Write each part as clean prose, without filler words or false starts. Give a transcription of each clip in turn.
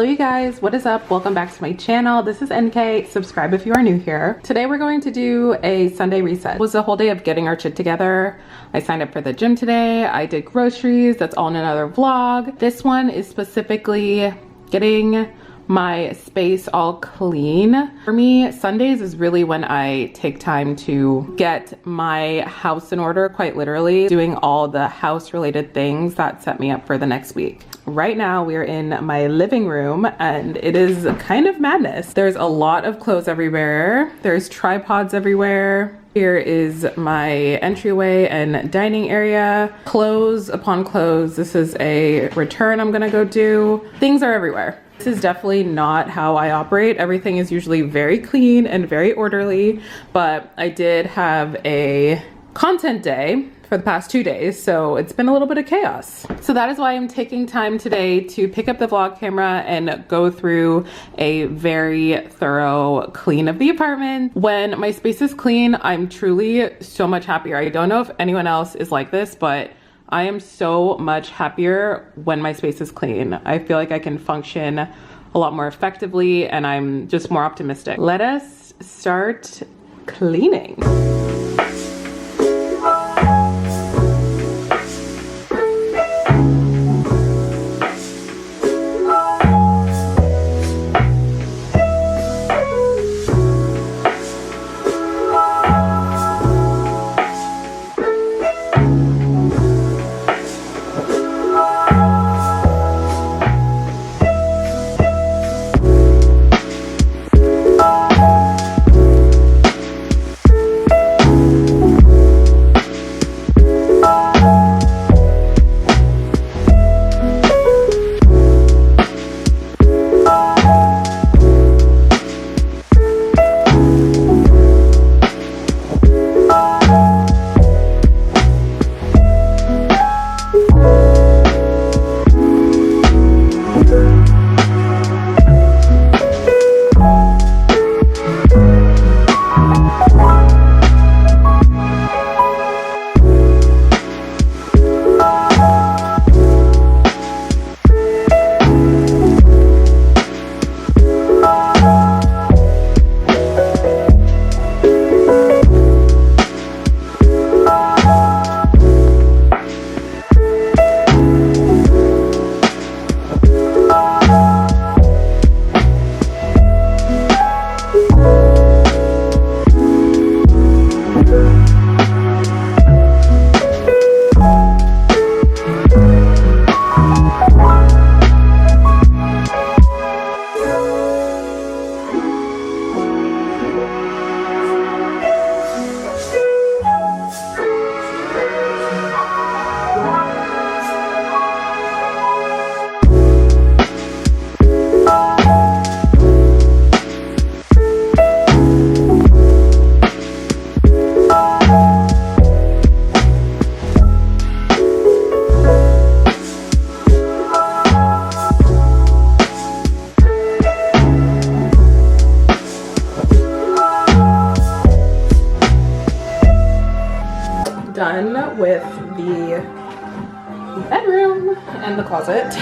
you guys, what is up? Welcome back to my channel. This is NK. Subscribe if you are new here. Today we're going to do a Sunday reset. It was a whole day of getting our shit together. I signed up for the gym today. I did groceries. That's all in another vlog. This one is specifically getting my space all clean. For me, Sundays is really when I take time to get my house in order, quite literally, doing all the house related things that set me up for the next week. Right now we are in my living room and it is kind of madness. There's a lot of clothes everywhere. There's tripods everywhere. Here is my entryway and dining area. Clothes upon clothes. This is a return I'm gonna go do. Things are everywhere. This is definitely not how I operate. Everything is usually very clean and very orderly, but I did have a content day for the past 2 days, so it's been a little bit of chaos. So that is why I'm taking time today to pick up the vlog camera and go through a very thorough clean of the apartment. When my space is clean, I'm truly so much happier. I don't know if anyone else is like this, but I am so much happier when my space is clean. I feel like I can function a lot more effectively and I'm just more optimistic. Let us start cleaning. Done with the bedroom and the closet.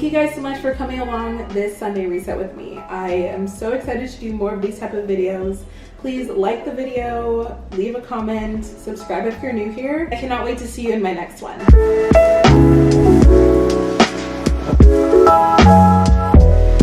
you guys so much for coming along this Sunday reset with me. I am so excited to do more of these type of videos. Please like the video, leave a comment, subscribe if you're new here. I cannot wait to see you in my next one.